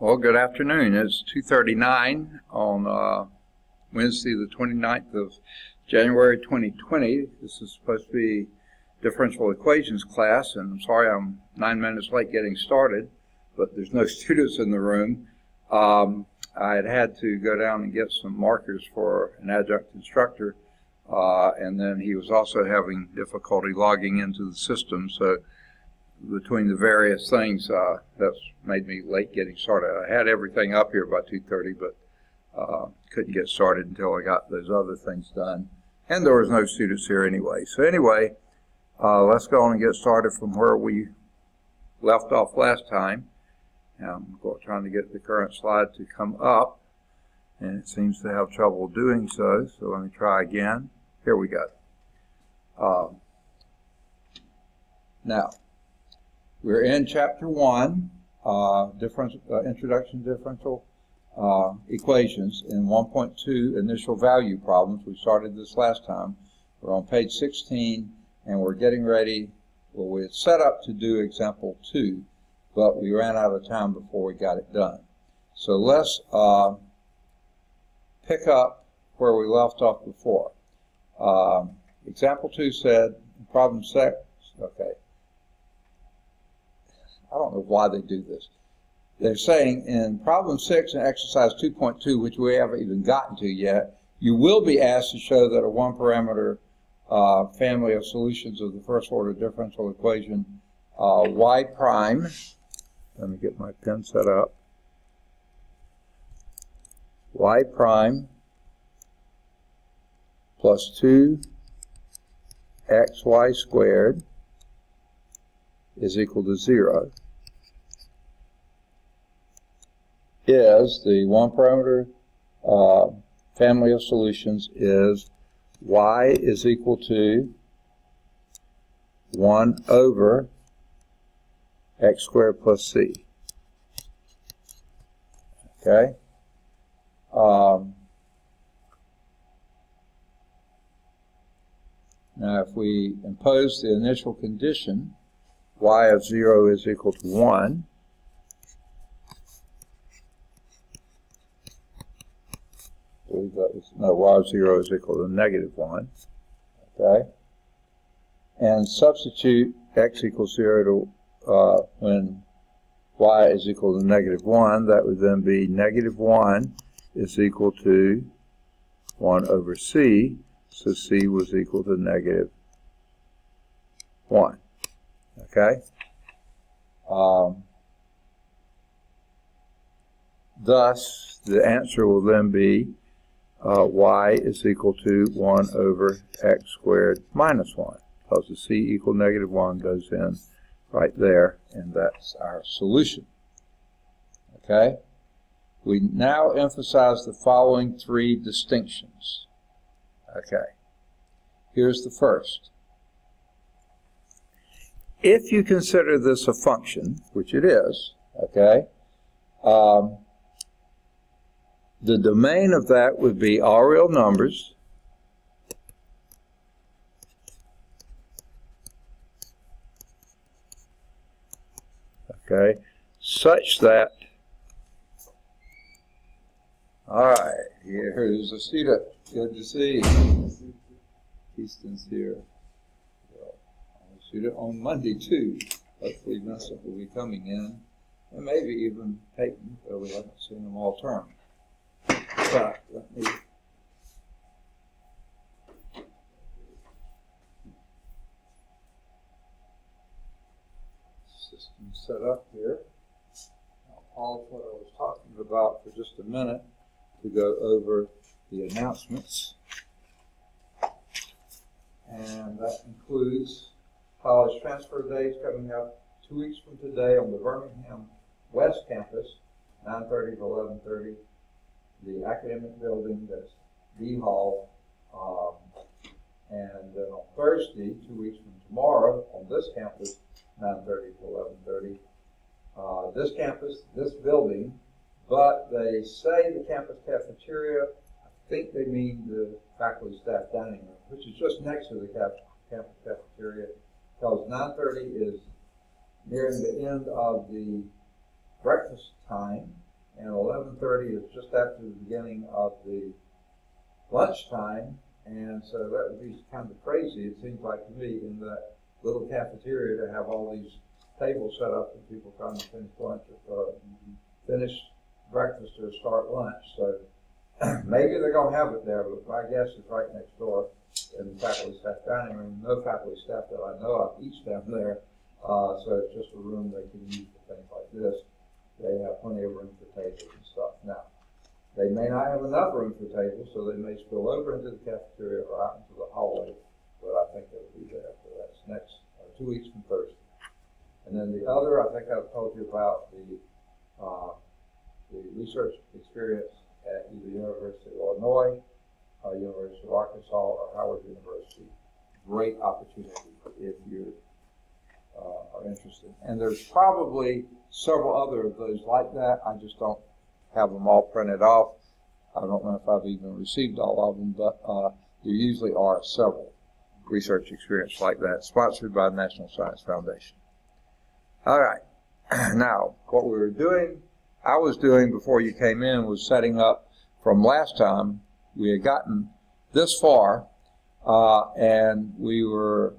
Well, good afternoon. It's 2:39 on Wednesday, the 29th of January 2020. This is supposed to be differential equations class, and I'm sorry I'm 9 minutes late getting started, but there's no students in the room. I had to go down and get some markers for an adjunct instructor, and then he was also having difficulty logging into the system, so between the various things, that's made me late getting started. I had everything up here by 2:30, but couldn't get started until I got those other things done. And there was no students here anyway. So anyway, let's go on and get started from where we left off last time. I'm trying to get the current slide to come up, and it seems to have trouble doing so. So let me try again. Here we go. Now, we're in Chapter 1, Introduction to Differential Equations in 1.2 Initial Value Problems. We started this last time. We're on page 16, and we're getting ready. Well, we had set up to do example 2, but we ran out of time before we got it done. So let's pick up where we left off before. Example 2 said, problem 6, okay. I don't know why they do this. They're saying in problem 6 in exercise 2.2, which we haven't even gotten to yet, you will be asked to show that a one-parameter family of solutions of the first-order differential equation y prime, let me get my pen set up, y prime plus 2xy squared is equal to 0, is the one-parameter family of solutions is y is equal to 1 over x squared plus c. Okay? Now, if we impose the initial condition, y of 0 is equal to 1. I believe that was, no, y of 0 is equal to negative 1. Okay? And substitute x equals 0 to when y is equal to negative 1. That would then be negative 1 is equal to 1 over c. So c was equal to negative 1. Okay? Thus, the answer will then be y is equal to 1 over x squared minus 1, because the c equal negative 1 goes in right there, and that's our solution. Okay? We now emphasize the following 3 distinctions. Okay. Here's the first. If you consider this a function, which it is, okay, the domain of that would be all real numbers, okay, such that, all right, here's a student. Good to see. Easton's here. Student on Monday too. Hopefully Vincent will be coming in, and maybe even Peyton, though we haven't seen them all term. But let me system set up here. I'll pause what I was talking about for just a minute to go over the announcements, and that includes college transfer days coming up 2 weeks from today on the Birmingham West Campus, 9:30 to 11:30. The academic building, that's D Hall. And then on Thursday, 2 weeks from tomorrow, on this campus, 9:30 to 11:30. This campus, this building, but they say the campus cafeteria. I think they mean the faculty staff dining room, which is just next to the campus cafeteria, because 9:30 is nearing the end of the breakfast time, and 11:30 is just after the beginning of the lunchtime, and so that would be kind of crazy, it seems like to me, in that little cafeteria to have all these tables set up and people trying to finish lunch, finish breakfast or start lunch. So maybe they're going to have it there, but my guess is right next door in the faculty staff dining room. No faculty staff that I know of eats down there, so it's just a room they can use for things like this. They have plenty of room for tables and stuff. Now, they may not have enough room for tables, so they may spill over into the cafeteria or out into the hallway, but I think they'll be there. So that's next 2 weeks from Thursday. And then the other, I think I've told you about the research experience at either University of Illinois, University of Arkansas, or Howard University. Great opportunity if you are interested. And there's probably several other of those like that. I just don't have them all printed off. I don't know if I've even received all of them, but there usually are several research experience like that, sponsored by the National Science Foundation. All right. Now, what I was doing before you came in, was setting up from last time. We had gotten this far, and we were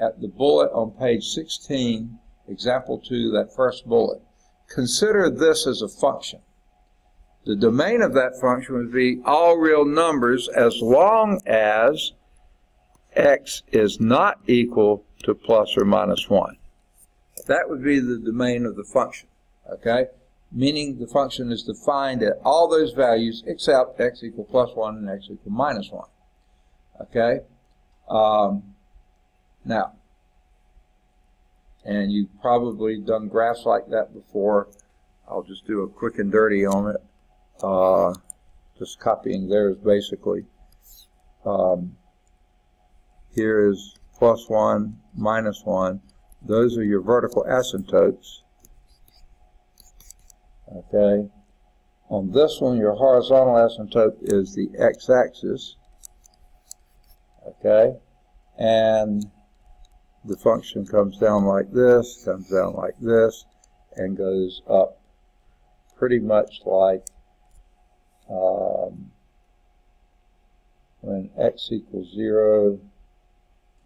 at the bullet on page 16, example 2, that first bullet. Consider this as a function. The domain of that function would be all real numbers as long as x is not equal to plus or minus 1. That would be the domain of the function, okay? Meaning the function is defined at all those values except x equal plus 1 and x equal minus 1, okay? Now, and you've probably done graphs like that before. I'll just do a quick and dirty on it. Just copying theirs basically. Here is plus 1, minus 1. Those are your vertical asymptotes. Okay. On this one, your horizontal asymptote is the x-axis. Okay. And the function comes down like this, comes down like this, and goes up pretty much like when x equals 0,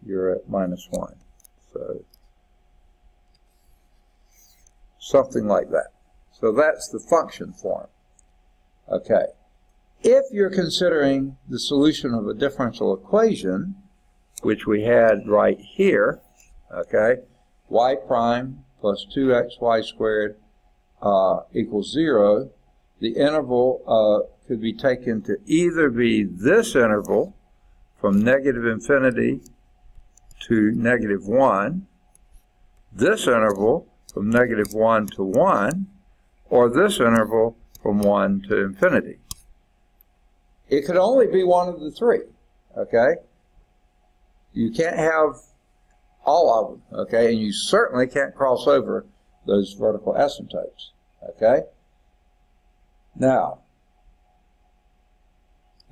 you're at minus 1. So something like that. So that's the function form. Okay. If you're considering the solution of a differential equation, which we had right here, okay, y prime plus 2xy squared equals 0, the interval could be taken to either be this interval from negative infinity to negative 1, this interval from negative 1 to 1, or this interval from 1 to infinity. It could only be one of the three, okay? You can't have all of them, okay? And you certainly can't cross over those vertical asymptotes, okay? Now,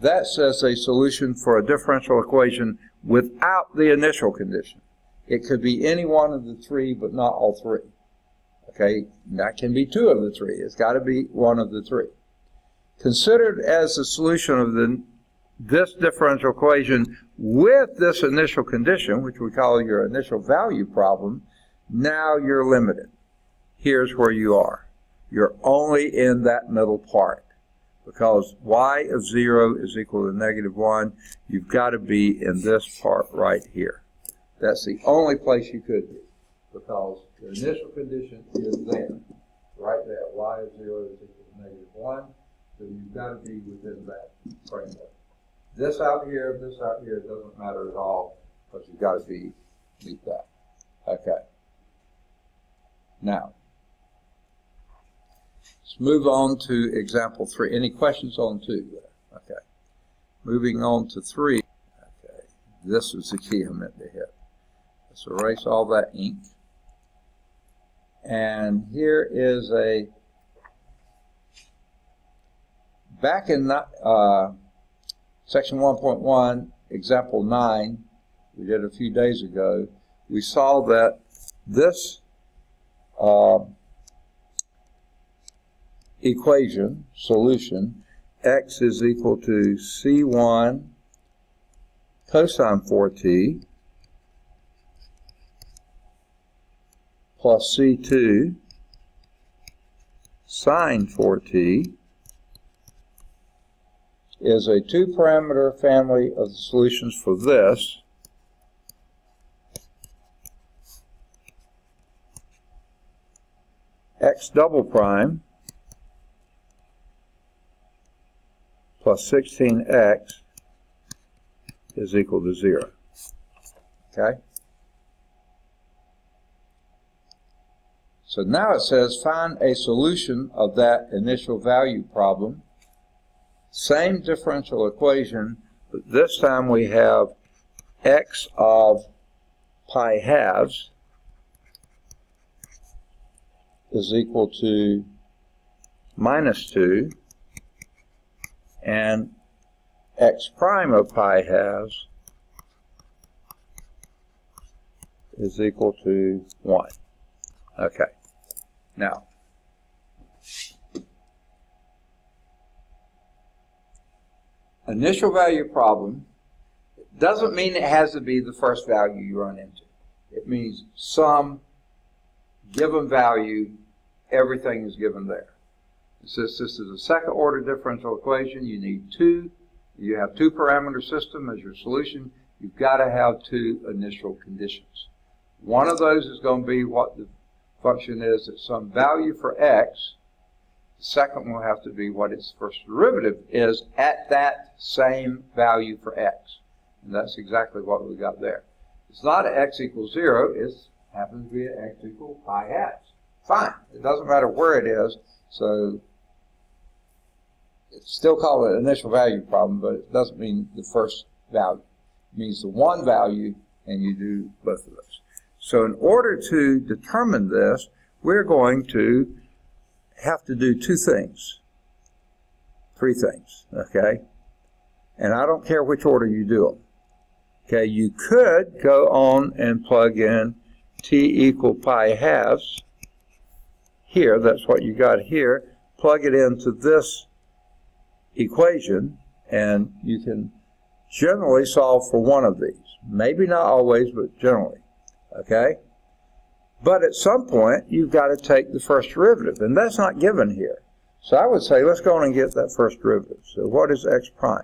that says a solution for a differential equation without the initial condition. It could be any one of the three, but not all three. Okay, that can be two of the three. It's got to be one of the three. Considered as the solution of this differential equation with this initial condition, which we call your initial value problem, now you're limited. Here's where you are. You're only in that middle part. Because y of 0 is equal to negative 1, you've got to be in this part right here. That's the only place you could be, because the initial condition is there, right there. Y of 0 is equal to negative 1, so you've got to be within that framework. This out here doesn't matter at all, because you've got to meet that. Okay. Now, let's move on to example 3. Any questions on 2 there? Okay. Moving on to 3. Okay. This is the key I meant to hit. Let's erase all that ink. And here is back in section 1.1, example 9, we did a few days ago, we saw that this equation, solution, x is equal to C1 cosine 4t plus C2 sine 4t is a two-parameter family of the solutions for this. X double prime plus 16x is equal to 0. Okay? So now it says find a solution of that initial value problem. Same differential equation, but this time we have x of pi halves is equal to minus 2, and x prime of pi halves is equal to 1. Okay. Now, initial value problem doesn't mean it has to be the first value you run into. It means some given value, everything is given there. Since this is a second order differential equation, you need two. You have two parameter system as your solution. You've got to have two initial conditions. One of those is going to be what the function is at some value for x. The second will have to be what its first derivative is at that same value for x. And that's exactly what we got there. It's not at x equals 0. It happens to be at x equals pi halves. Fine. It doesn't matter where it is. So it's still called an initial value problem, but it doesn't mean the first value. It means the one value, and you do both of those. So in order to determine this, we're going to have to do two things. Three things, okay? And I don't care which order you do them. Okay, you could go on and plug in t equal pi halves here. That's what you got here. Plug it into this equation, and you can generally solve for one of these. Maybe not always, but generally. Okay? But at some point, you've got to take the first derivative, and that's not given here. So I would say, let's go on and get that first derivative. So what is x prime?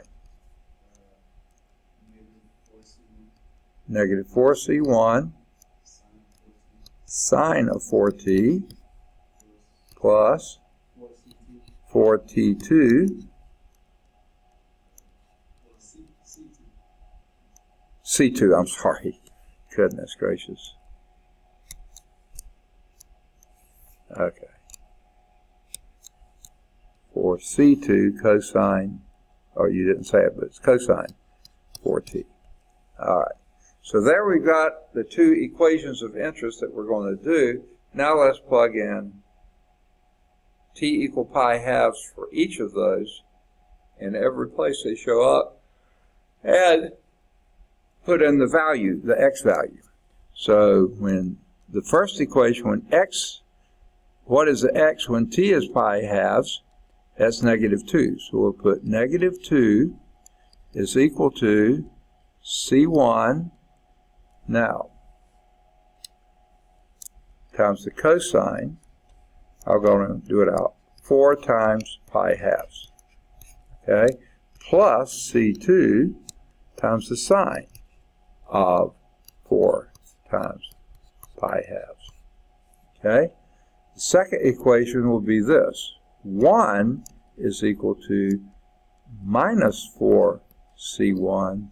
Negative 4c1 sine of 4t plus 4t2 C2, I'm sorry. Goodness gracious. Okay. For C2 cosine, or you didn't say it, but it's cosine 4t. All right. So there we've got the two equations of interest that we're going to do. Now let's plug in t equal pi halves for each of those in every place they show up, and put in the value, the x value. So when the first equation, when x, what is the x when t is pi halves? That's negative 2. So we'll put negative 2 is equal to C1 now times the cosine. I'll go and do it out. 4 times pi halves. Okay? Plus C2 times the sine of 4 times pi halves. Okay? The second equation will be this. 1 is equal to minus 4c1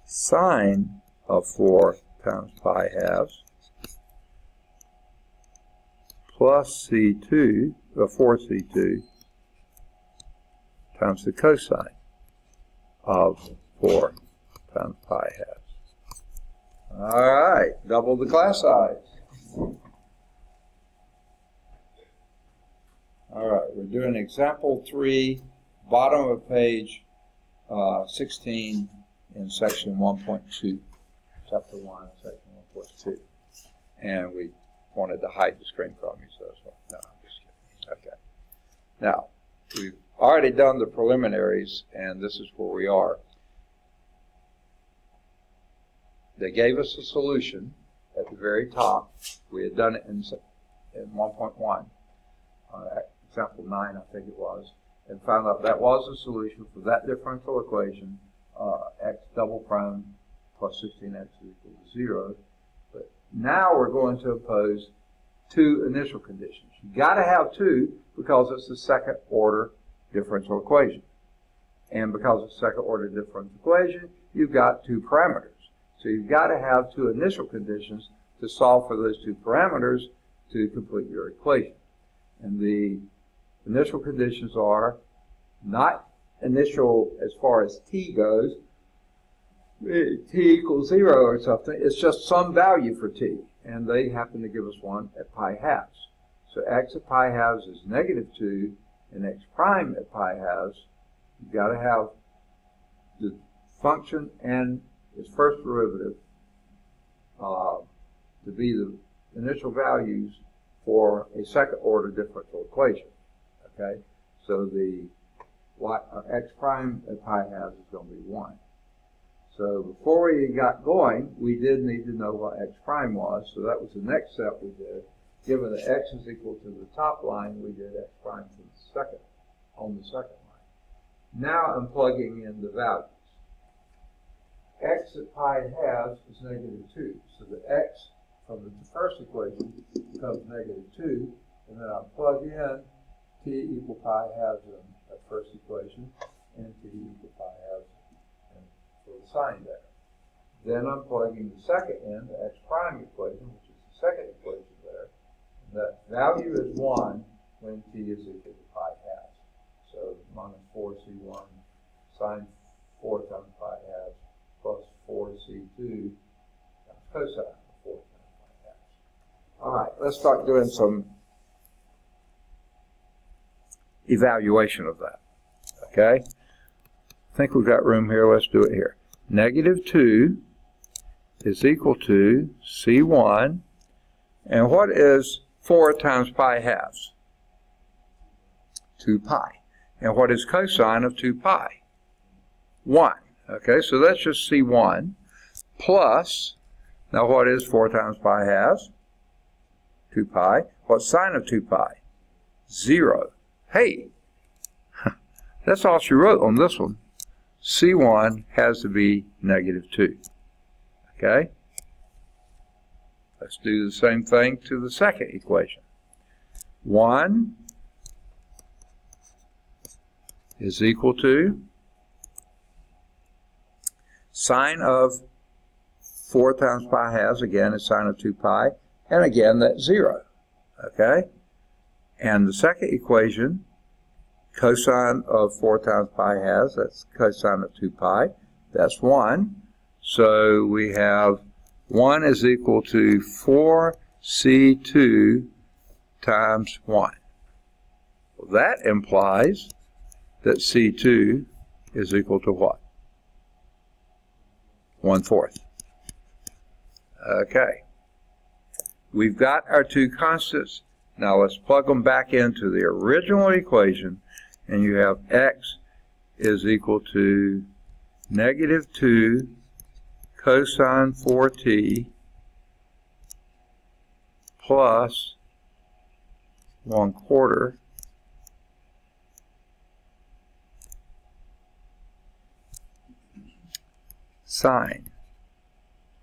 sine of 4 times pi halves plus c2, 4c2 times the cosine of 4 times pi halves. All right, double the class size. All right, we're doing example 3, bottom of page 16 in section 1.2, chapter 1, section 1.2. And we wanted to hide the screen from you, so that's why. No, I'm just kidding. Okay. Now, we've already done the preliminaries, and this is where we are. They gave us a solution at the very top. We had done it in 1.1, example 9, I think it was, and found out that was the solution for that differential equation, x double prime plus 16x is equal to 0. But now we're going to impose two initial conditions. You've got to have two because it's the second order differential equation. And because it's second order differential equation, you've got two parameters. So you've got to have two initial conditions to solve for those two parameters to complete your equation. And the initial conditions are not initial as far as t goes, t equals 0 or something. It's just some value for t. And they happen to give us one at pi halves. So x at pi halves is -2, and x prime at pi halves, you've got to have the function and its first derivative to be the initial values for a second order differential equation. Okay, so the x prime at pi halves is going to be 1. So before we got going, we did need to know what x prime was, so that was the next step we did. Given that x is equal to the top line, we did x prime to the second, on the second line. Now I'm plugging in the values. X at pi halves is -2, so the x from the first equation becomes -2, and then I'll plug in t equal pi halves in that first equation, and t equal pi halves for the sign there. Then I'm plugging the second in, the x prime equation, which is the second equation there. And that value is 1 when t is equal to pi halves. So minus 4c1 sine 4 times pi halves plus 4c2 times cosine of 4 times pi halves. All right, let's start doing some evaluation of that. Okay? I think we've got room here. Let's do it here. -2 is equal to C1. And what is 4 times pi halves? 2 pi. And what is cosine of 2 pi? 1. Okay, so that's just C1 plus, now what is 4 times pi halves? 2 pi. What's sine of 2 pi? 0. Hey, that's all she wrote on this one. C1 has to be -2. Okay? Let's do the same thing to the second equation. 1 is equal to sine of 4 times pi halves, again, is sine of 2 pi, and again, that's 0. Okay? And the second equation, cosine of 4 times pi halves, that's cosine of 2 pi, that's 1. So we have 1 is equal to 4c2 times 1. Well, that implies that c2 is equal to what? 1/4. Okay. We've got our two constants. Now let's plug them back into the original equation, and you have x is equal to -2 cosine 4t plus 1/4 sine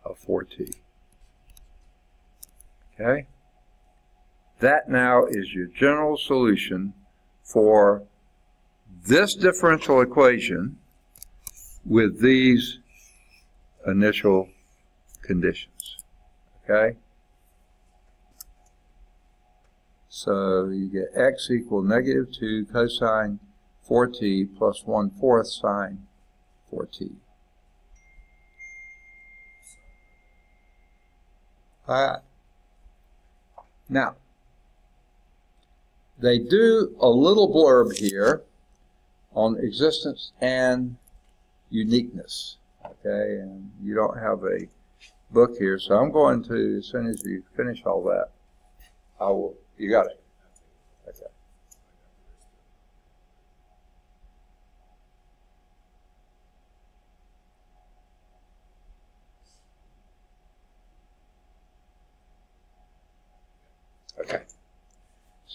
of 4t. Okay? That now is your general solution for this differential equation with these initial conditions. Okay? So you get x equal -2 cosine 4t plus 1/4 sine 4t. Now, they do a little blurb here on existence and uniqueness. Okay, and you don't have a book here, so I'm going to, as soon as you finish all that, I will, you got it? Okay.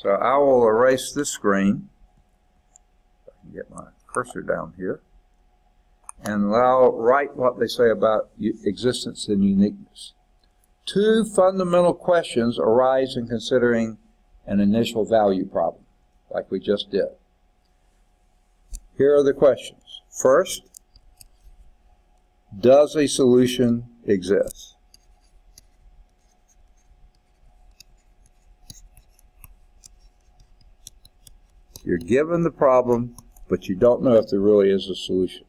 So I will erase this screen. I can get my cursor down here. And I'll write what they say about existence and uniqueness. Two fundamental questions arise in considering an initial value problem, like we just did. Here are the questions. First, does a solution exist? You're given the problem, but you don't know if there really is a solution.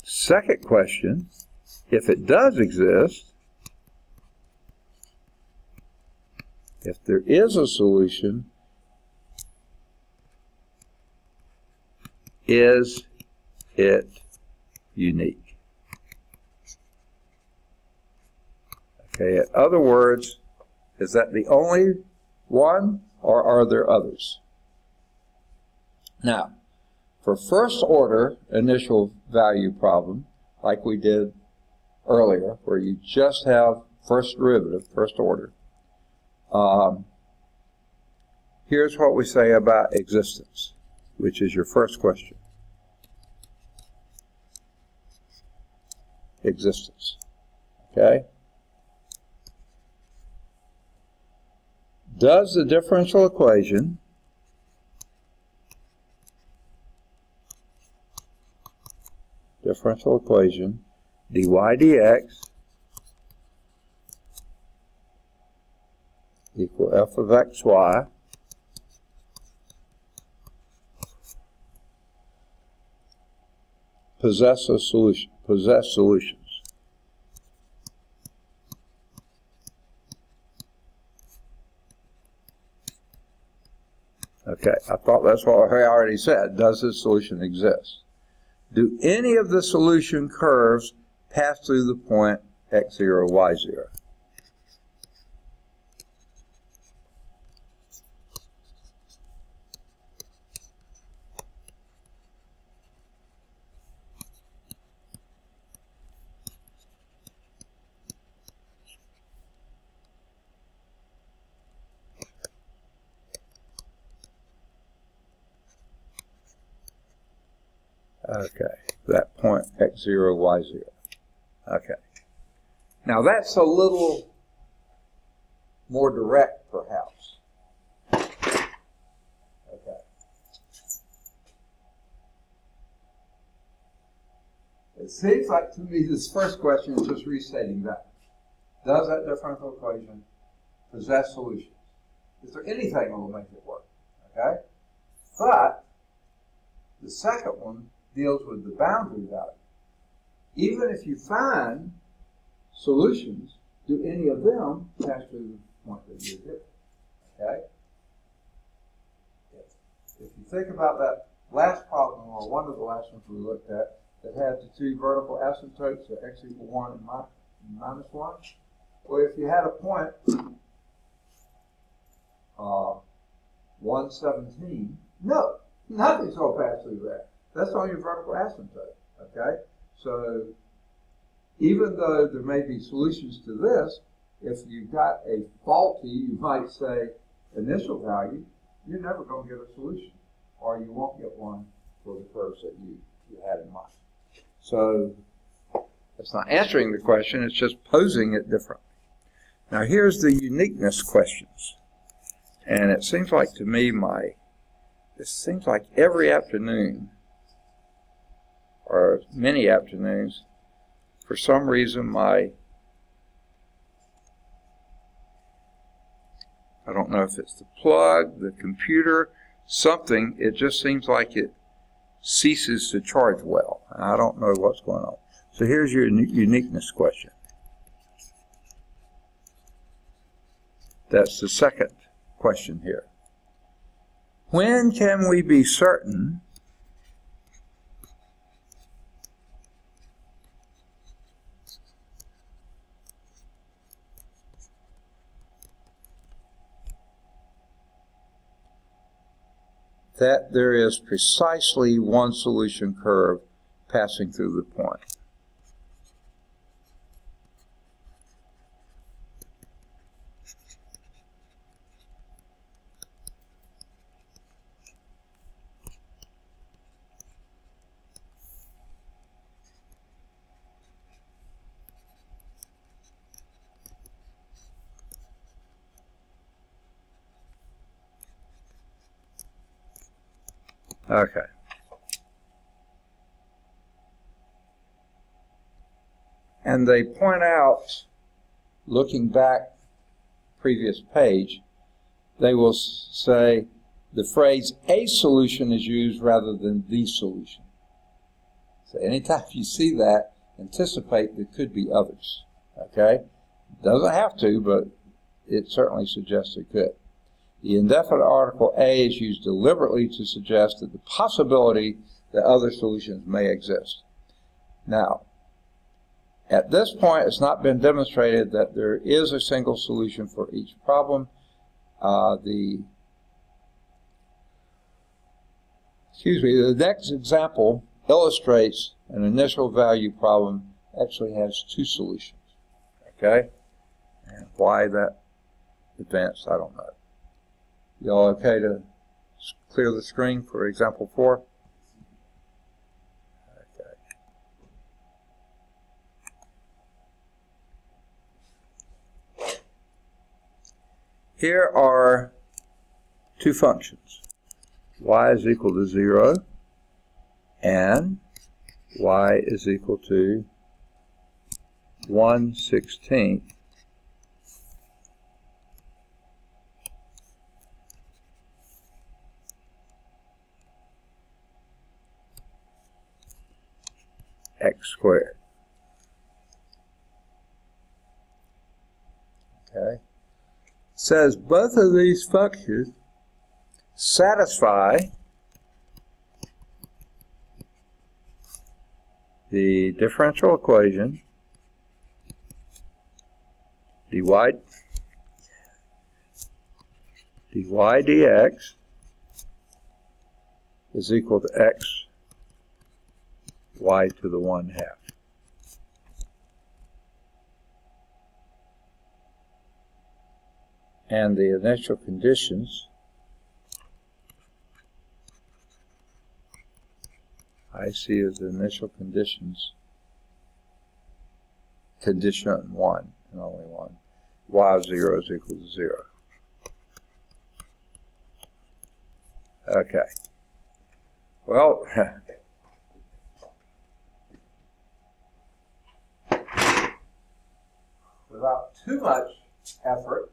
Second question, if it does exist, if there is a solution, is it unique? Okay, in other words, is that the only one, or are there others? Now, for first order initial value problem, like we did earlier, where you just have first derivative, first order, here's what we say about existence, which is your first question. Existence. Okay? Does the differential equation dy dx equal f of xy possess solutions? Okay, I thought that's what I already said. Does this solution exist? Do any of the solution curves pass through the point x0, y0? Okay, that point x0, y0. Okay. Now that's a little more direct, perhaps. Okay. It seems like to me this first question is just restating that. Does that differential equation possess solutions? Is there anything that will make it work? Okay? But the second one deals with the boundary value. Even if you find solutions, do any of them pass through the point that you're given? Okay? If you think about that last problem, or one of the last ones we looked at, that had the two vertical asymptotes at x equal 1 and minus 1, well, if you had a point 117, no, nothing's going to pass through that. That's on your vertical asymptote, okay? So even though there may be solutions to this, if you've got a faulty, you might say, initial value, you're never going to get a solution, or you won't get one for the curves that you had in mind. So it's not answering the question, it's just posing it differently. Now here's the uniqueness questions. And it seems like to me it seems like every afternoon, or many afternoons, for some reason I don't know if it's the plug, the computer, something, it just seems like it ceases to charge well. I don't know what's going on. So here's your uniqueness question. That's the second question here. When can we be certain that there is precisely one solution curve passing through the point? Okay. And they point out, looking back previous page, they will say the phrase a solution is used rather than the solution. So anytime you see that, anticipate there could be others. Okay? Doesn't have to, but it certainly suggests it could. The indefinite article a is used deliberately to suggest that the possibility that other solutions may exist. Now, at this point, it's not been demonstrated that there is a single solution for each problem. The next example illustrates an initial value problem actually has two solutions. Okay? And why that advanced, I don't know. Y'all okay to clear the screen for example 4? Okay. Here are two functions. Y is equal to 0 and y is equal to 1/16 x squared. Okay. It says both of these functions satisfy the differential equation dy dx is equal to x y to the 1/2. And the initial conditions I see as the initial conditions, condition 1 and only 1. Y of 0 is equal to 0. Okay. Well, without too much effort,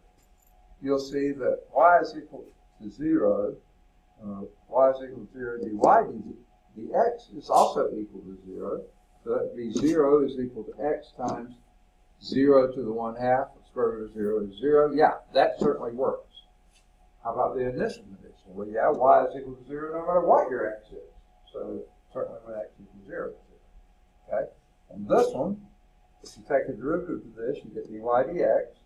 you'll see that y is equal to 0, y is equal to 0 dy dx is also equal to 0. So that would be 0 is equal to x times 0 to the 1/2. The square root of 0 is 0. Yeah, that certainly works. How about the initial condition? Well, yeah, y is equal to 0 no matter what your x is. So certainly when x equals 0 is 0. Okay? And this one, if you take a derivative of this, you get dy dx.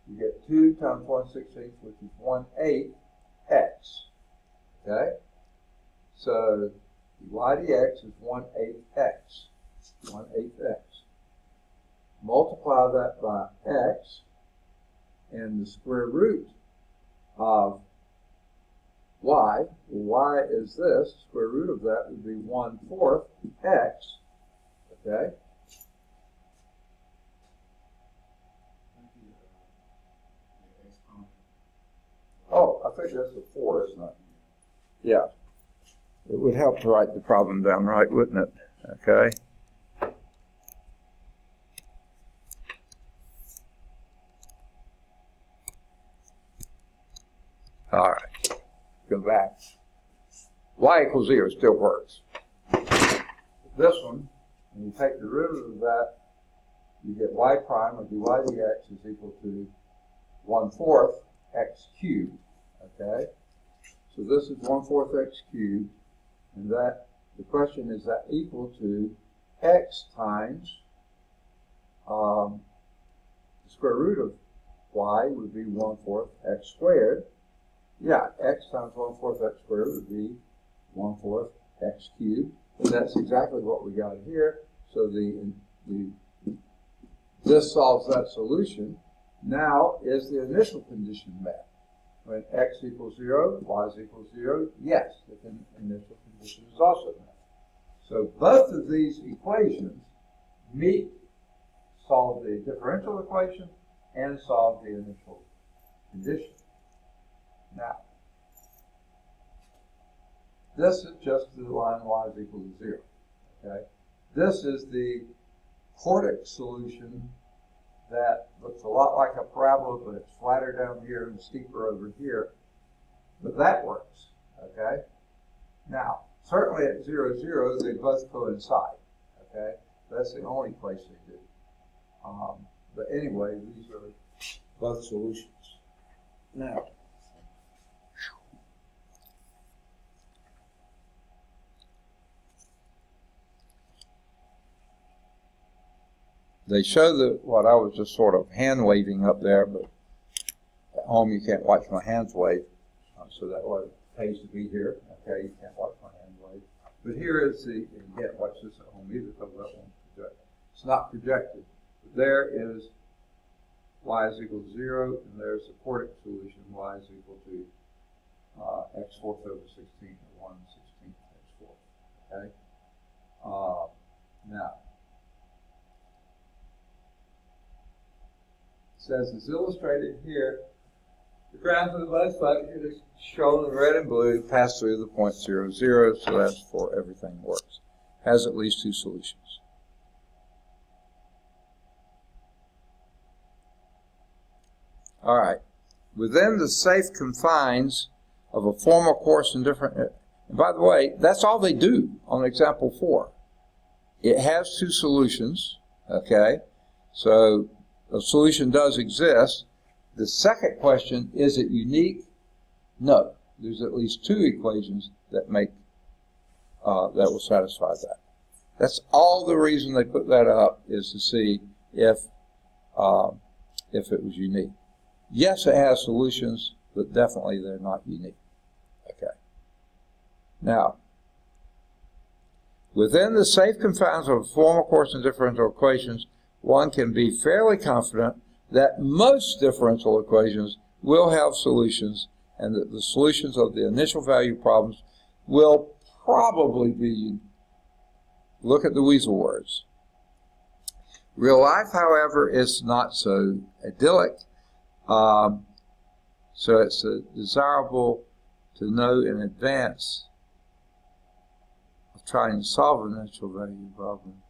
You get 2 times 1/16, which is 1/8 x. Okay? So dy dx is 1/8 x. 1/8 x. Multiply that by x, and the square root of y, y is this, square root of that would be 1/4 x, okay? Oh, I think that's a 4, isn't it? Yeah. It would help to write the problem down right, wouldn't it? Okay. All right. Go back. Y equals 0 still works. This one, when you take the derivative of that, you get y prime of dy dx is equal to 1/4 x cubed. Okay? So this is 1/4 x cubed. And that, the question is that equal to x times the square root of y would be 1/4 x squared. Yeah, x times 1/4 x squared would be 1/4 x cubed. And that's exactly what we got here. So this solves that solution. Now, is the initial condition met? When x equals 0, y is equal to 0, yes, the initial condition is also met. So both of these equations solve the differential equation and solve the initial condition. Now, This is just the line y is equal to 0. Okay? This is the quartic solution that looks a lot like a parabola, but it's flatter down here and steeper over here. But that works. Okay? Now, certainly at 0, 0, they both coincide. Okay? That's the only place they do. But anyway, these are both solutions. Now, they show what I was just sort of hand waving up there, but at home you can't watch my hands wave, so that way it pays to be here. Okay, you can't watch my hand wave. But here is and you can't watch this at home either because that won't project. It's not projected. But there is y is equal to 0, and there's the quartic solution, y is equal to x fourth over 16, or 1/16 x fourth. Okay? Now, it says, as illustrated here, the graph of the both functions is shown in red and blue, pass through the point 0, 0, so that's for everything works. Has at least two solutions. All right. Within the safe confines of a formal course in different, and by the way, that's all they do on example 4. It has two solutions, okay? So a solution does exist. The second question, is it unique? No. There's at least two equations that make, that will satisfy that. That's all the reason they put that up, is to see if it was unique. Yes, it has solutions, but definitely they're not unique. Okay. Now, within the safe confines of a formal course in differential equations, one can be fairly confident that most differential equations will have solutions, and that the solutions of the initial value problems will probably be, look at the weasel words. Real life, however, is not so idyllic. So it's desirable to know in advance of trying to solve a natural value problem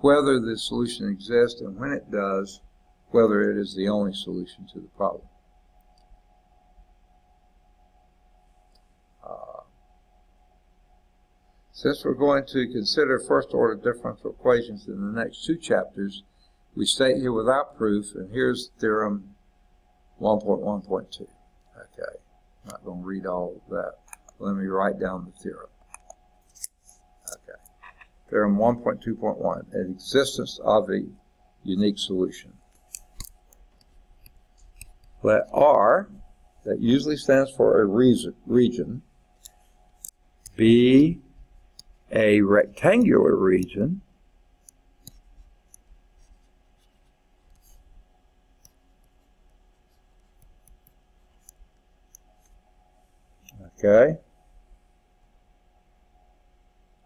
whether the solution exists, and when it does, whether it is the only solution to the problem. Since we're going to consider first-order differential equations in the next two chapters, we state here without proof, and here's theorem 1.1.2. Okay, I'm not going to read all of that. Let me write down the theorem. Okay, theorem 1.2.1, an existence of a unique solution. Let R, that usually stands for a region, be a rectangular region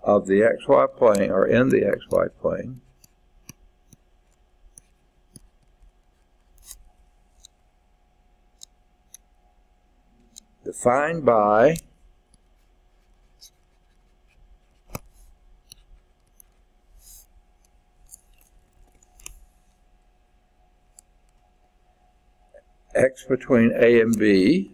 of the xy plane, or in the xy plane, defined by x between A and B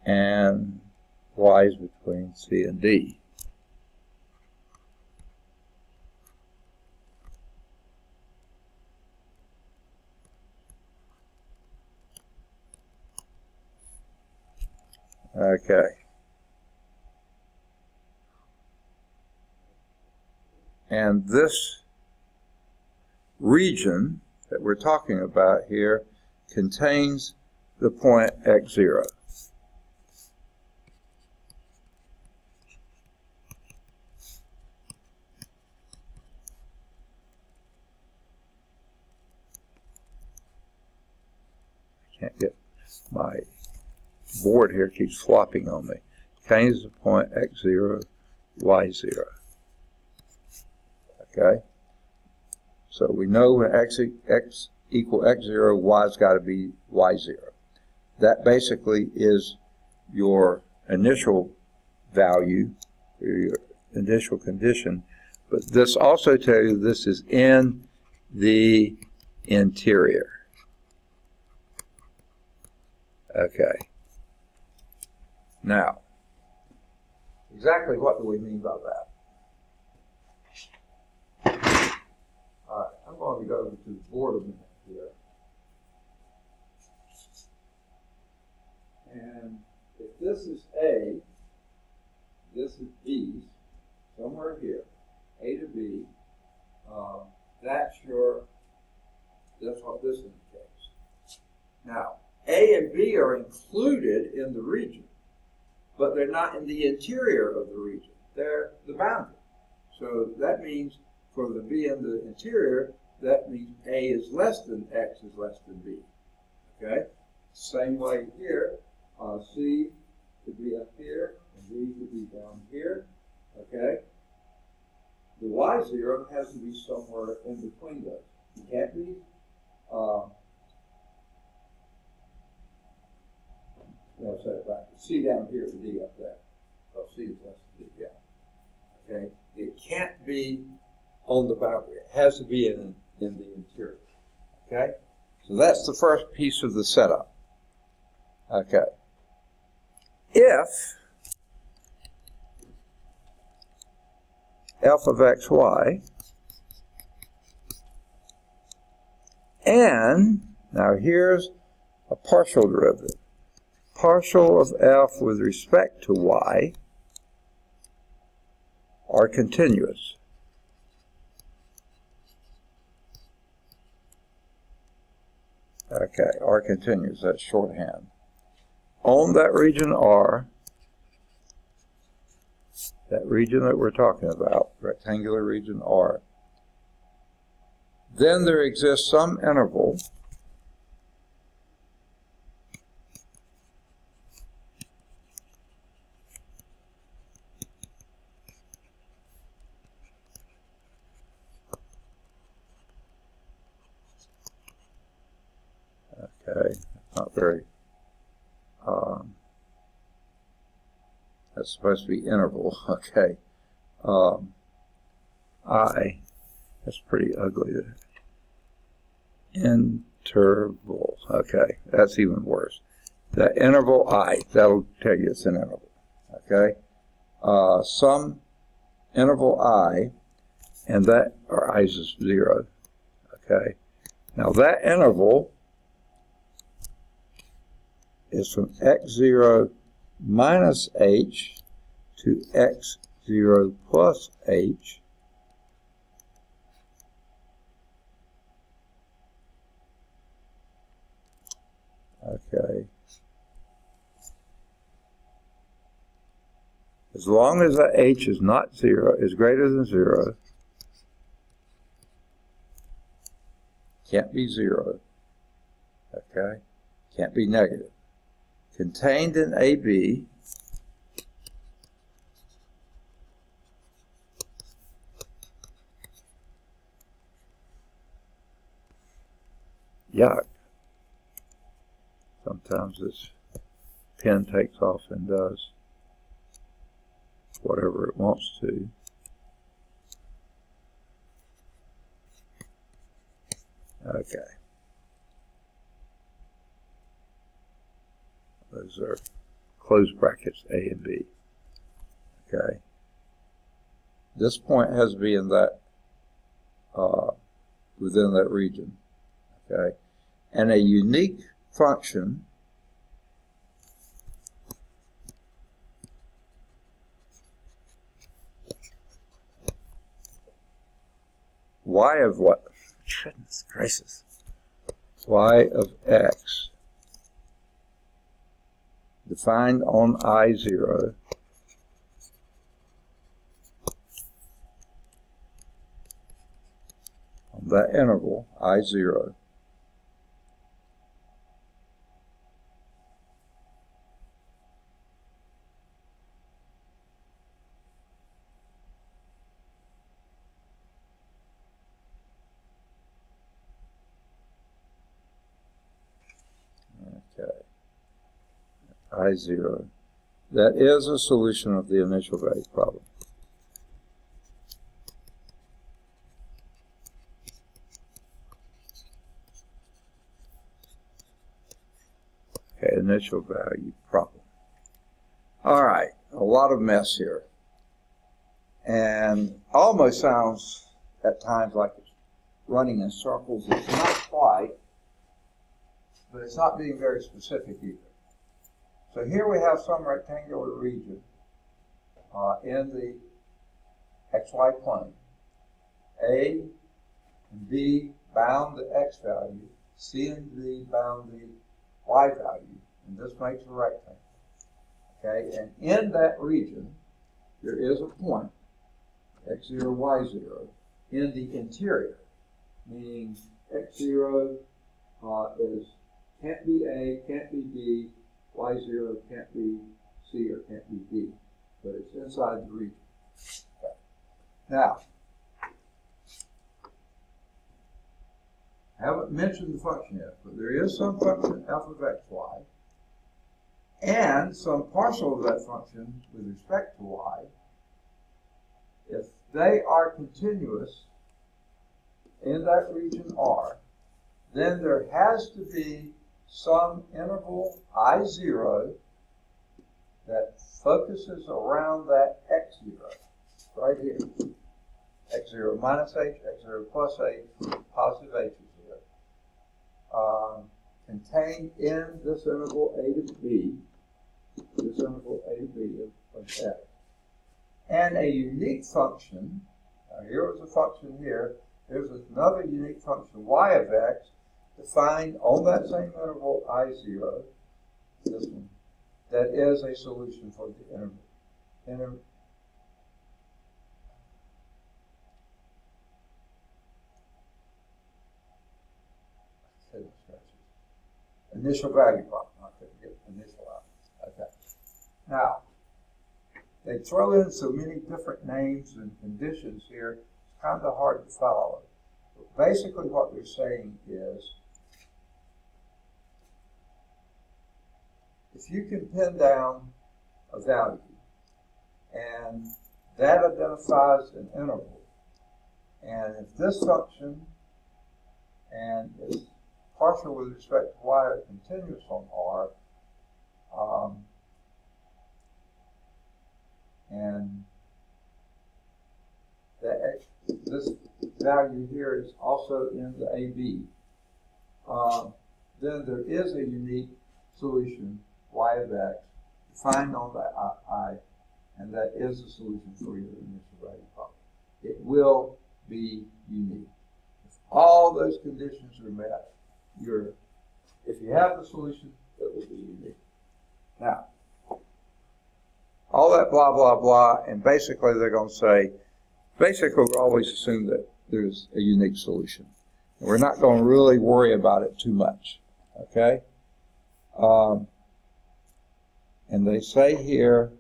and y is between C and D. Okay. And this region that we're talking about here contains the point x0. Can't get my board here, keeps flopping on me. Contains the point x0, y0. Okay? So we know when x equal x0, y's got to be y0. That basically is your initial value, or your initial condition, but this also tells you this is in the interior. Okay. Now, exactly what do we mean by that? All right, I'm going to go to the board a minute here. And if this is A, this is B, somewhere here, A to B, that's what this indicates. Now, A and B are included in the region, but they're not in the interior of the region. They're the boundary. So that means for the B in the interior, that means A is less than X is less than B. Okay? Same way here, C could be up here, and D could be down here. Okay? The Y0 has to be somewhere in between those. It can't be no, set it back. C down here and D up there. Oh, C is less than D, yeah. Okay? It can't be on the boundary. It has to be in the interior. Okay? So that's the first piece of the setup. Okay. If f of xy and, now here's a partial derivative. Partial of f with respect to y are continuous. Okay, are continuous, that's shorthand. On that region R, that region that we're talking about, rectangular region R, then there exists some interval okay, not very, that's supposed to be interval, okay. I, that's pretty ugly. Interval, okay, that's even worse. The interval I, that'll tell you it's an interval, okay. Some interval I, and that, or I is 0, okay. Now that interval is from x0 minus h to x0 plus h, okay. As long as the h is not 0, is greater than 0, can't be 0, okay, can't be negative. Contained in AB yuck. Sometimes this pen takes off and does whatever it wants to. Okay. Those are closed brackets, A and B. Okay. This point has to be in that, within that region. Okay. And a unique function y of what? Goodness gracious. Y of x defined on I0 on that interval I0 I0 that is a solution of the initial value problem. Okay, initial value problem. All right, a lot of mess here. And almost sounds at times like it's running in circles. It's not quite, but it's not being very specific either. So here we have some rectangular region in the xy plane. A and B bound the x value, C and D bound the y value, and this makes a rectangle. Okay, and in that region, there is a point, x0, y0, in the interior, meaning x0 can't be A, can't be B, y0 can't be C or can't be D, but it's inside the region. Okay. Now, I haven't mentioned the function yet, but there is some function f of xy, and some partial of that function with respect to y. If they are continuous in that region R, then there has to be some interval I0 that focuses around that x0, right here. x0 minus h, x0 plus h, positive h is here, contained in this interval a to b, this interval a to b of x. And a unique function, now here was a function here, here's another unique function, y of x, defined on that same interval I0, this one, that is a solution for the interval. Initial value problem. I couldn't get initial out. Okay. Now, they throw in so many different names and conditions here, it's kind of hard to follow. But basically what they're saying is, if you can pin down a value, and that identifies an interval, and if this function and is partial with respect to y are continuous on R, and this value here is also in the AB, then there is a unique solution, y of x, defined on the I, and that is the solution for your initial value problem. It will be unique. If all those conditions are met, if you have the solution, it will be unique. Now, all that blah, blah, blah, and basically they're going to say, basically we always assume that there's a unique solution. And we're not going to really worry about it too much, okay? And they say here,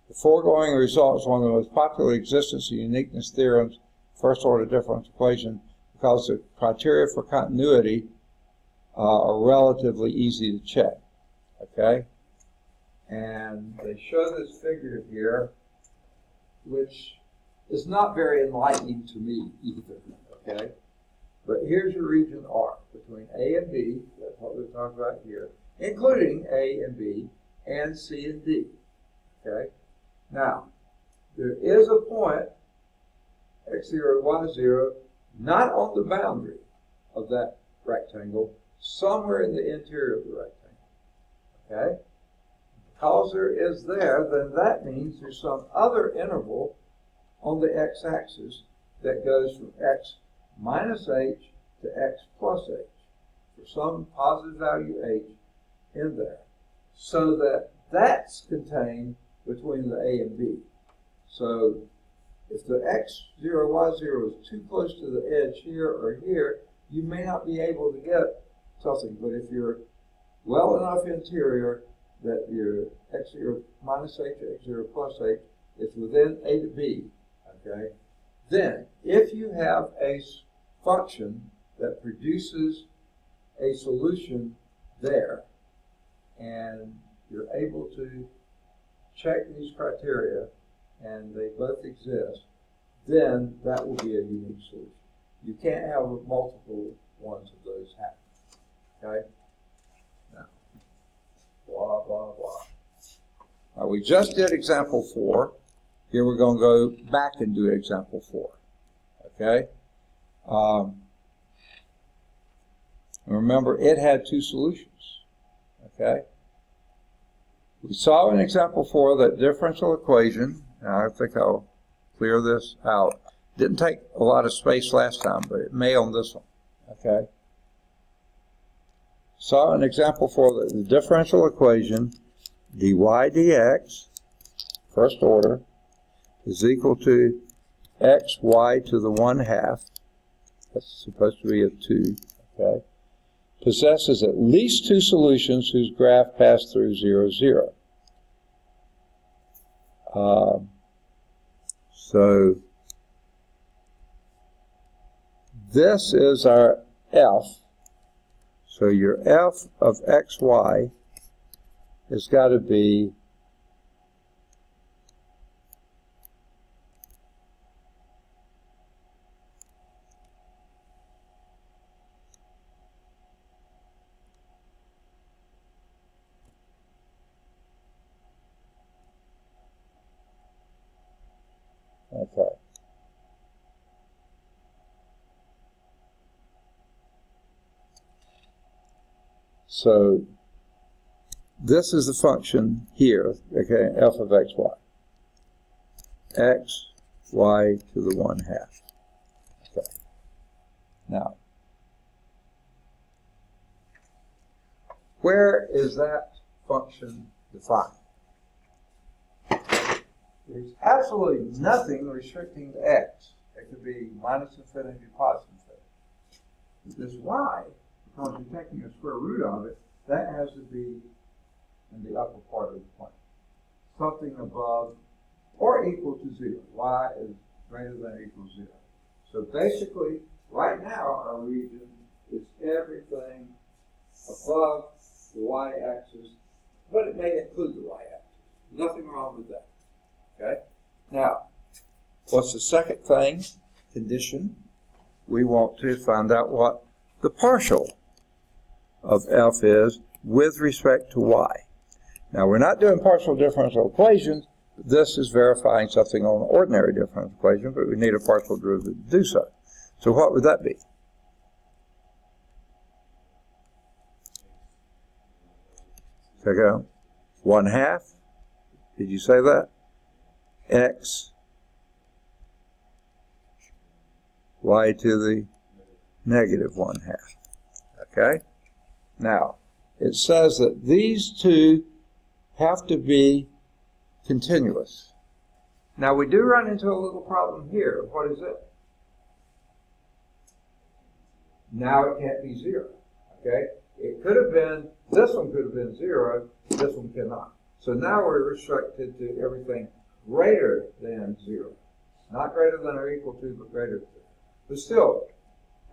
the foregoing result is one of the most popular existence and uniqueness theorems, first order differential equation, because the criteria for continuity are relatively easy to check. Okay? And they show this figure here, which is not very enlightening to me either. Okay? But here's your region R between A and B, that's what we're talking about here, including A and B and C and D. Okay? Now, there is a point, x0, y0, not on the boundary of that rectangle, somewhere in the interior of the rectangle. Okay? Because there is there, then that means there's some other interval on the x-axis that goes from x minus h to x plus h, for some positive value h in there, so that that's contained between the A and B. So if the x0, y0 is too close to the edge here or here, you may not be able to get something. But if you're well enough interior that your x0 minus h, x0 plus h is within A to B, okay, then if you have a function that produces a solution there, and you're able to check these criteria and they both exist, then that will be a unique solution. You can't have multiple ones of those happen. Okay? Now, blah, blah, blah. Now, we just did example 4. Here we're going to go back and do example 4. Okay? Remember, it had 2 solutions. Okay? We saw in example 4 that differential equation, now I think I'll clear this out. Didn't take a lot of space last time, but it may on this one. Okay? Saw in example 4 that the differential equation dy dx, first order, is equal to xy to the 1/2. That's supposed to be a 2. Okay? Possesses at least 2 solutions whose graph pass through 0, 0. So this is our f. So your f of xy has got to be okay. So this is the function here, okay, f of xy. X, y to the 1/2. Okay. Now, where is that function defined? There's absolutely nothing restricting to x. It could be minus infinity, plus infinity. This y, because you're taking a square root of it, that has to be in the upper part of the plane. Something above or equal to 0. Y is greater than or equal to 0. So basically, right now, our region is everything above the y-axis, but it may include the y-axis. Nothing wrong with that. Okay? Now, what's the second thing, condition? We want to find out what the partial of f is with respect to y. Now, we're not doing partial differential equations. This is verifying something on an ordinary differential equation, but we need a partial derivative to do so. So what would that be? Check it out. 1/2. Did you say that? X, y to the negative 1/2. Okay? Now, it says that these two have to be continuous. Now, we do run into a little problem here. What is it? Now it can't be 0. Okay? It could have been, this one could have been 0, this one cannot. So now we're restricted to everything greater than 0. Not greater than or equal to, but greater than. But still,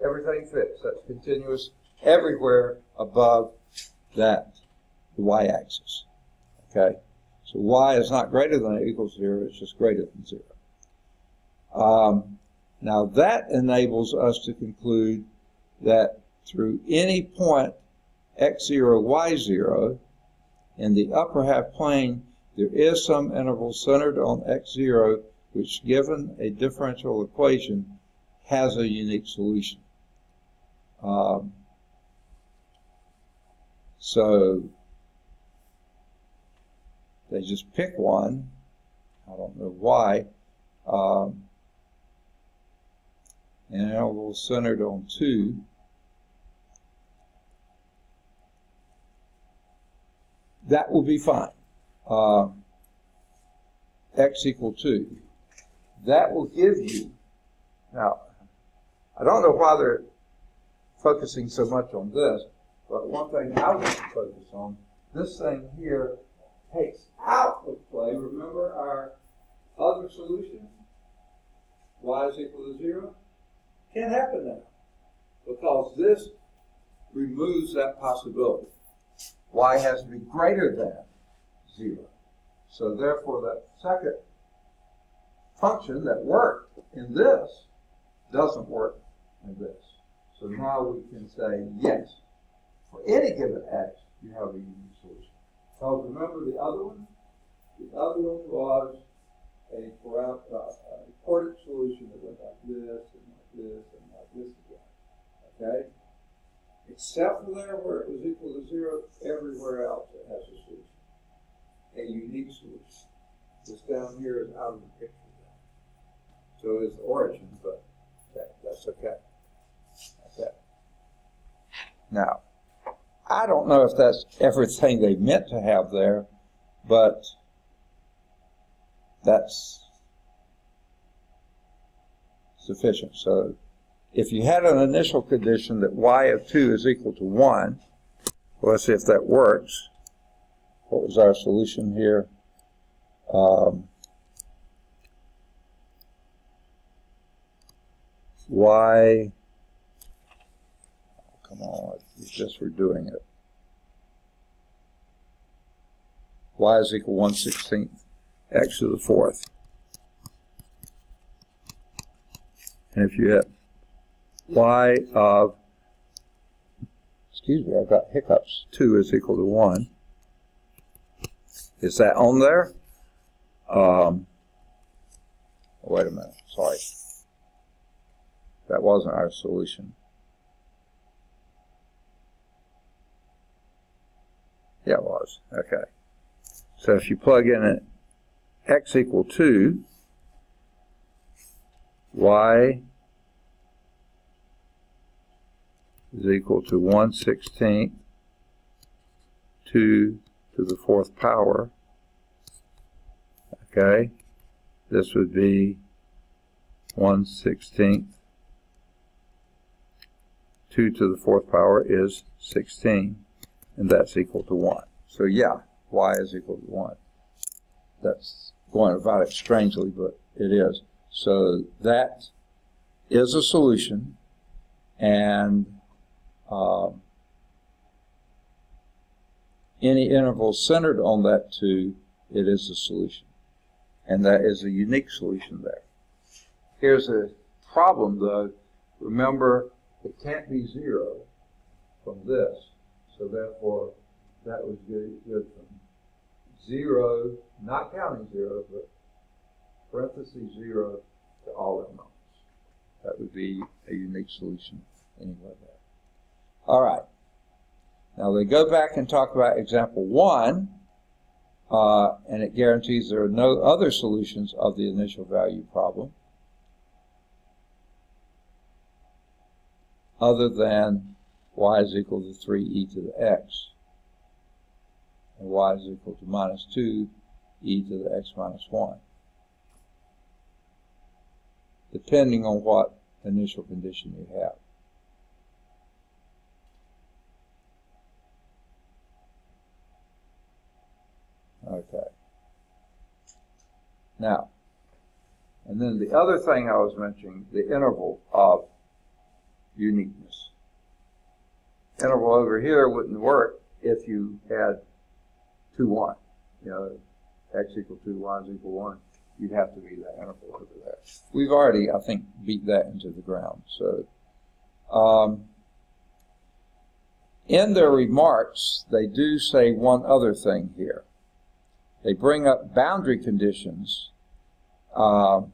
everything fits. That's continuous everywhere above that, the y-axis. Okay? So y is not greater than or equal to 0, it's just greater than 0. Now that enables us to conclude that through any point x0, y0 in the upper half plane, there is some interval centered on x0 which, given a differential equation, has a unique solution. So they just pick one. I don't know why. An interval centered on 2. That will be fine. X equal 2. That will give you, now, I don't know why they're focusing so much on this, but one thing I want to focus on, this thing here takes out of play, remember our other solution? Y is equal to 0? Can't happen now. because this removes that possibility. Y has to be greater than 0. So therefore that second function that worked in this doesn't work in this. So now we can say yes. For any given x, you have a unique solution. So remember the other one? The other one was a recorded solution that went like this and like this and like this again. Okay? Except for there where it was equal to 0, everywhere else it has a solution. A unique solution. This down here is out of the picture. So it's origin, but that's okay. Okay. Now, I don't know if that's everything they meant to have there, but that's sufficient. So if you had an initial condition that y of 2 is equal to 1, well, let's see if that works. What was our solution here? Y, come on, it's just we're doing it. Y is equal 1/16 x to the 4th. And if you hit y of, excuse me, I've got hiccups, 2 is equal to 1. Is that on there? Wait a minute, sorry. That wasn't our solution. Yeah, it was. Okay. So if you plug in an x equal 2, y is equal to 1/16 2 to the 4th power. Okay. This would be 1/16 2 to the 4th power is 16, and that's equal to 1. So yeah, y is equal to 1. That's going about it strangely, but it is. So that is a solution, and any interval centered on that 2, it is a solution. And that is a unique solution there. Here's a problem, though. Remember, it can't be 0 from this, so therefore that would be good from 0, not counting 0, but parentheses 0 to all unknowns. That would be a unique solution anyway there. All right. Now they go back and talk about example 1, and it guarantees there are no other solutions of the initial value problem other than y is equal to 3e to the x, and y is equal to minus 2e to the x minus 1, depending on what initial condition you have. Okay. Now, and then the other thing I was mentioning, the interval of uniqueness. Interval over here wouldn't work if you had 2, 1. You know, x equal 2, y is equal 1. You'd have to be that interval over there. We've already, I think, beat that into the ground. So, in their remarks, they do say one other thing here. They bring up boundary conditions, and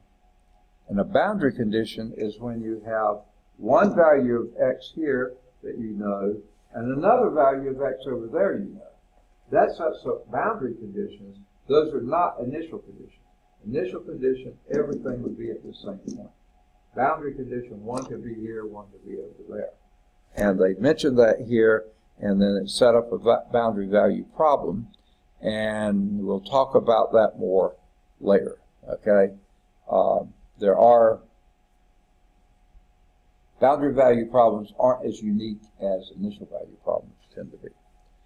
a boundary condition is when you have one value of x here that you know, and another value of x over there you know. That sets up boundary conditions. Those are not initial conditions. Initial condition, everything would be at the same point. Boundary condition, one could be here, one could be over there. And they mentioned that here, and then it set up a boundary value problem, and we'll talk about that more later, okay? There are boundary value problems aren't as unique as initial value problems tend to be.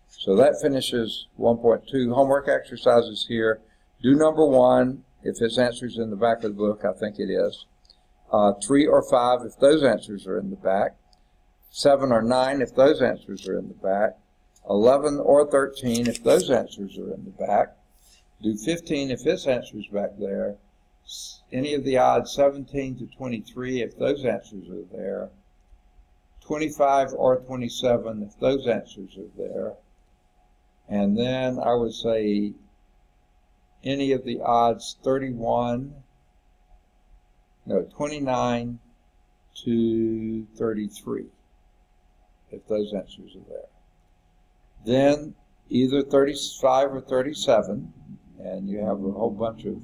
So that finishes 1.2 homework exercises here. Do number 1 if his answer's in the back of the book. I think it is. 3 or 5 if those answers are in the back. 7 or 9 if those answers are in the back, 11 or 13 if those answers are in the back, do 15 if this answer is back there, any of the odds 17 to 23 if those answers are there, 25 or 27 if those answers are there, and then I would say any of the odds 29 to 33 if those answers are there. Then either 35 or 37, and you have a whole bunch of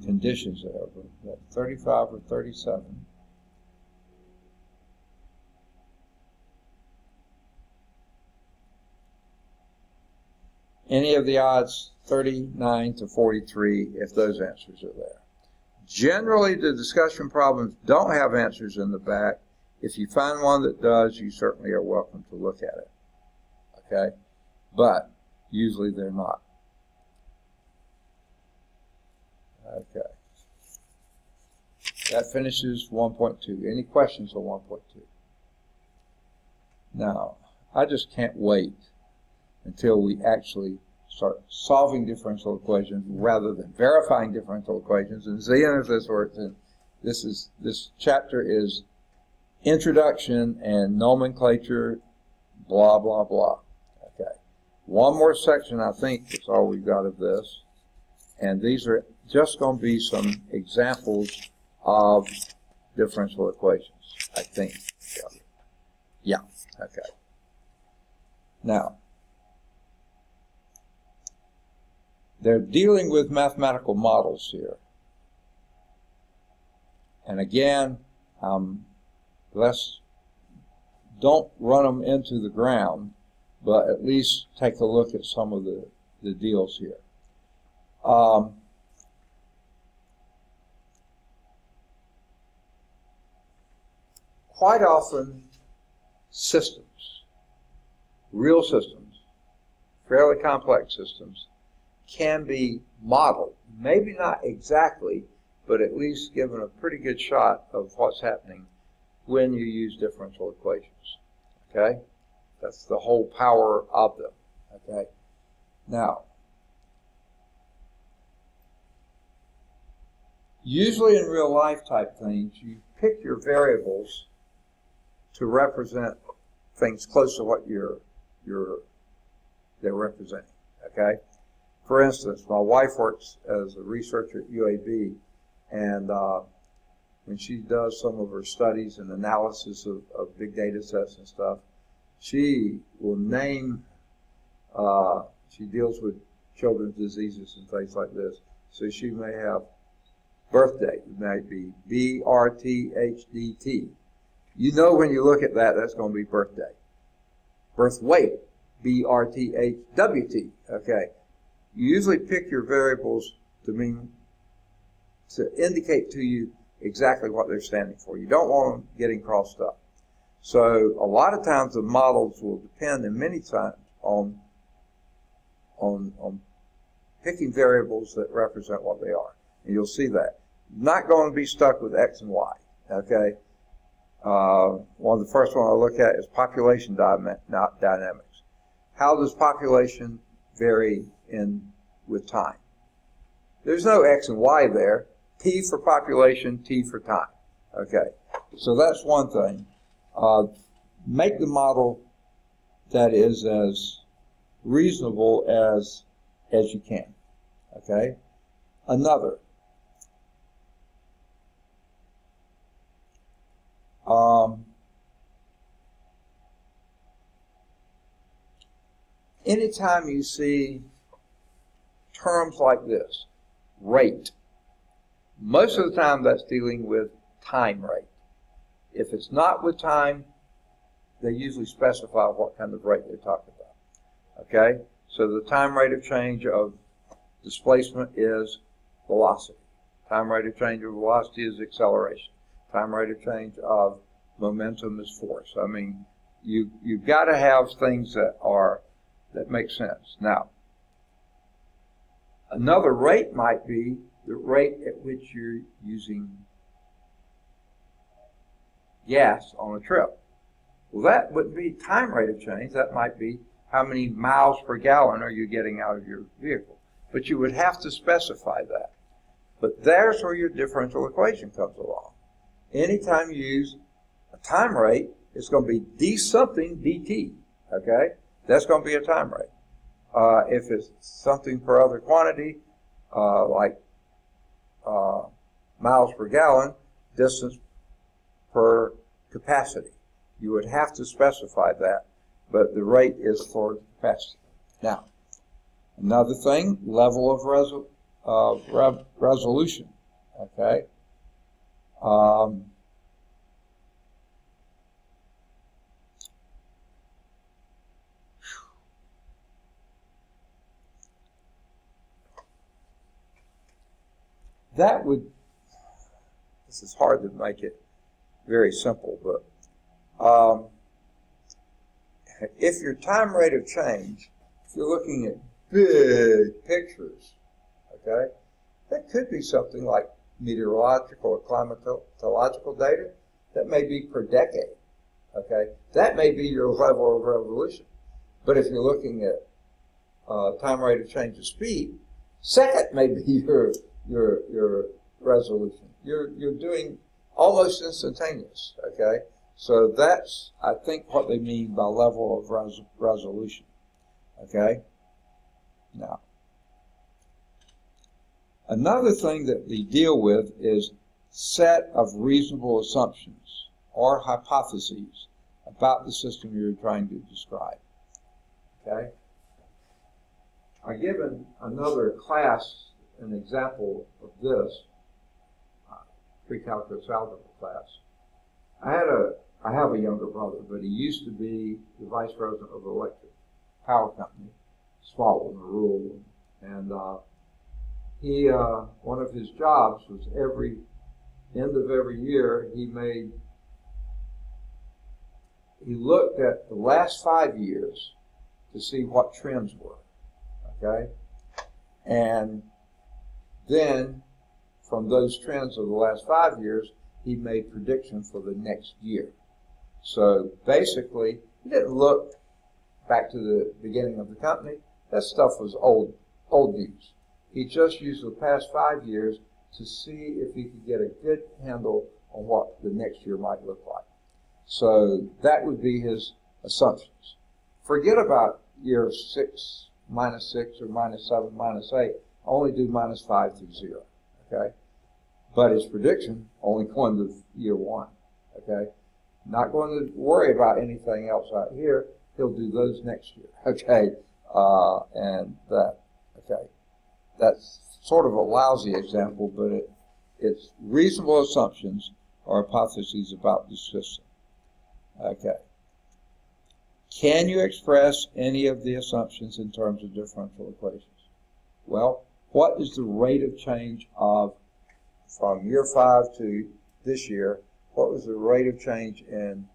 conditions there, but 35 or 37. Any of the odds 39 to 43 if those answers are there. Generally, the discussion problems don't have answers in the back. If you find one that does, you certainly are welcome to look at it. Okay? But usually they're not. Okay. That finishes 1.2. Any questions on 1.2? Now, I just can't wait until we actually start solving differential equations rather than verifying differential equations and seeing if this works. And this chapter is introduction and nomenclature, blah, blah, blah. Okay. One more section, I think, that's all we've got of this. And these are just going to be some examples of differential equations, I think. Yeah. Okay. Now, they're dealing with mathematical models here. And again, don't run them into the ground, but at least take a look at some of the deals here. Quite often, systems, real systems, fairly complex systems, can be modeled, maybe not exactly, but at least given a pretty good shot of what's happening when you use differential equations. Okay? That's the whole power of them. Okay? Now, usually in real life type things, you pick your variables to represent things close to what they're representing. Okay? For instance, my wife works as a researcher at UAB, and when she does some of her studies and analysis of big data sets and stuff, she will name, she deals with children's diseases and things like this. So she may have birthday, it might be BRTHDT. You know when you look at that, that's going to be birthday. Birth weight, BRTHWT. Okay. You usually pick your variables to indicate to you exactly what they're standing for. You don't want them getting crossed up. So a lot of times the models will depend, and many times, on picking variables that represent what they are. And you'll see that. Not going to be stuck with X and Y. Okay. One of the first one I look at is population dynamics. How does population vary with time? There's no X and Y there. P for population, T for time. Okay, so that's one thing. Make the model that is as reasonable as you can. Okay, another. Anytime you see terms like this, rate, most of the time that's dealing with time rate. If it's not with time, they usually specify what kind of rate they're talking about. Okay? So the time rate of change of displacement is velocity. Time rate of change of velocity is acceleration. Time rate of change of momentum is force. I mean, you've got to have things that make sense. Now, another rate might be the rate at which you're using gas on a trip. Well, that wouldn't be time rate of change. That might be how many miles per gallon are you getting out of your vehicle. But you would have to specify that. But there's where your differential equation comes along. Anytime you use a time rate, it's going to be d something dt, okay? That's going to be a time rate. If it's something per other quantity, like miles per gallon, distance per capacity. You would have to specify that, but the rate is for capacity. Now, another thing, level of resolution, okay? This is hard to make it very simple, but if your time rate of change, if you're looking at big pictures, okay, that could be something like meteorological or climatological data. That may be per decade, okay? That may be your level of revolution. But if you're looking at time rate of change of speed, second may be your resolution. You're doing almost instantaneous, okay? So that's, I think, what they mean by level of resolution, okay? Now, another thing that they deal with is set of reasonable assumptions or hypotheses about the system you're trying to describe, okay? I given another class an example of this, pre-calculus algebra class. I have a younger brother, but he used to be the vice president of the electric power company, small one, rural one, and one of his jobs was every end of every year he looked at the last 5 years to see what trends were, okay, and then from those trends of the last 5 years, he made predictions for the next year. So basically, he didn't look back to the beginning of the company. That stuff was old news. He just used the past 5 years to see if he could get a good handle on what the next year might look like. So that would be his assumptions. Forget about year 6, -6, or -7, -8. Only do -5 through 0, okay? But his prediction only going to year 1, okay? Not going to worry about anything else out here. He'll do those next year, okay? And that, okay? That's sort of a lousy example, but it's reasonable assumptions or hypotheses about the system, okay? Can you express any of the assumptions in terms of differential equations? Well, what is the rate of change from year 5 to this year? What was the rate of change in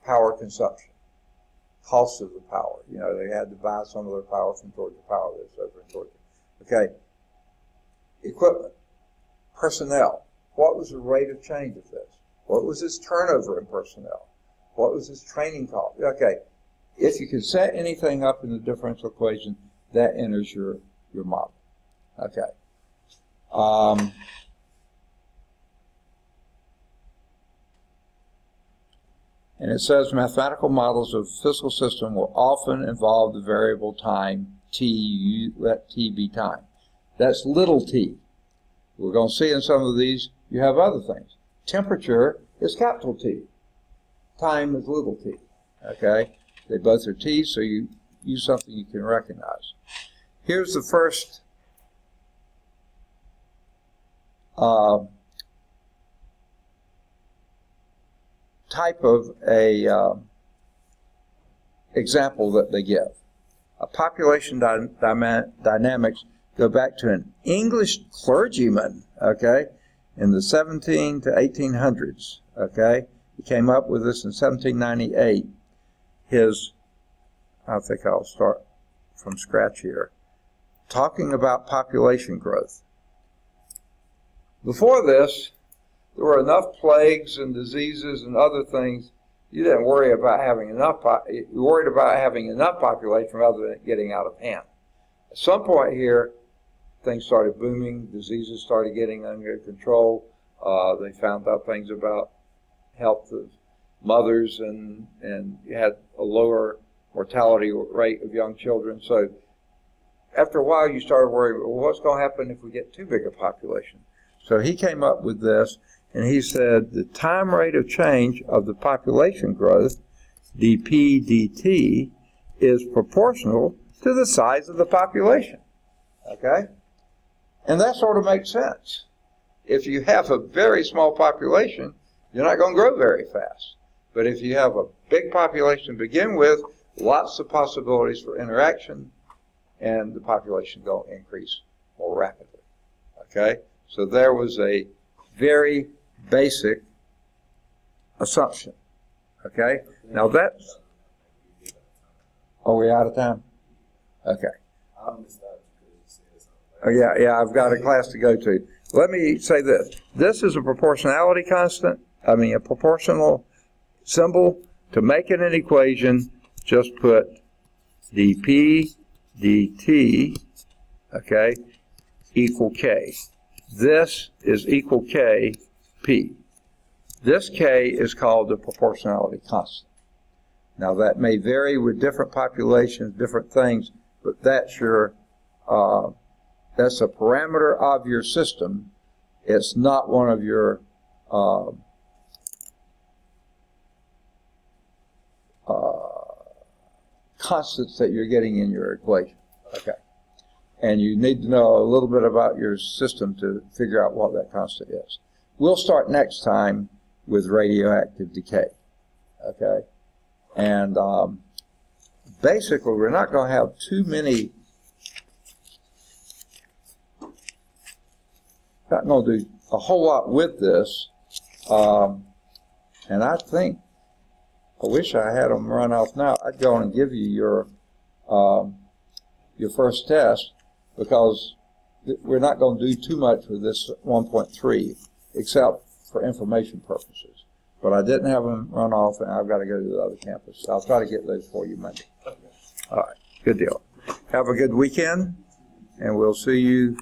power consumption? Cost of the power. You know, they had to buy some of their power from Georgia Power that's over in Georgia. Okay. Equipment. Personnel. What was the rate of change of this? What was its turnover in personnel? What was its training cost? Okay. If you can set anything up in the differential equation, that enters your model. Okay. And it says mathematical models of a physical system will often involve the variable time t. You let t be time. That's little t. We're going to see in some of these you have other things. Temperature is capital T. Time is little t. Okay? They both are t, so you use something you can recognize. Here's the first type of a example that they give. A population dynamics go back to an English clergyman, okay, in the 17 to 1800s, okay. He came up with this in 1798. I think I'll start from scratch here, talking about population growth. Before this, there were enough plagues and diseases and other things. You didn't worry about having enough. You worried about having enough population rather than getting out of hand. At some point here, things started booming. Diseases started getting under control. They found out things about health of mothers, and you had a lower mortality rate of young children. So after a while, you started worrying, well, what's going to happen if we get too big a population? So he came up with this, and he said the time rate of change of the population growth, dp dt, is proportional to the size of the population. Okay? And that sort of makes sense. If you have a very small population, you're not going to grow very fast. But if you have a big population to begin with, lots of possibilities for interaction, and the population going to increase more rapidly. Okay? So there was a very basic assumption. Okay? Now that's... Are we out of time? Okay. Oh, yeah, I've got a class to go to. Let me say this. This is a proportionality constant. I mean, a proportional symbol. To make it an equation, just put dp dt, okay, equal k. This is equal k p. This k is called the proportionality constant. Now, that may vary with different populations, different things, but that's your, that's a parameter of your system. It's not one of your constants that you're getting in your equation. Okay. And you need to know a little bit about your system to figure out what that constant is. We'll start next time with radioactive decay. Okay. And basically, we're not going to have too many, not going to do a whole lot with this. And I think, I wish I had them run off now. I'd go on and give you your first test, because we're not going to do too much with this 1.3, except for information purposes. But I didn't have them run off, and I've got to go to the other campus. I'll try to get those for you Monday. All right, good deal. Have a good weekend, and we'll see you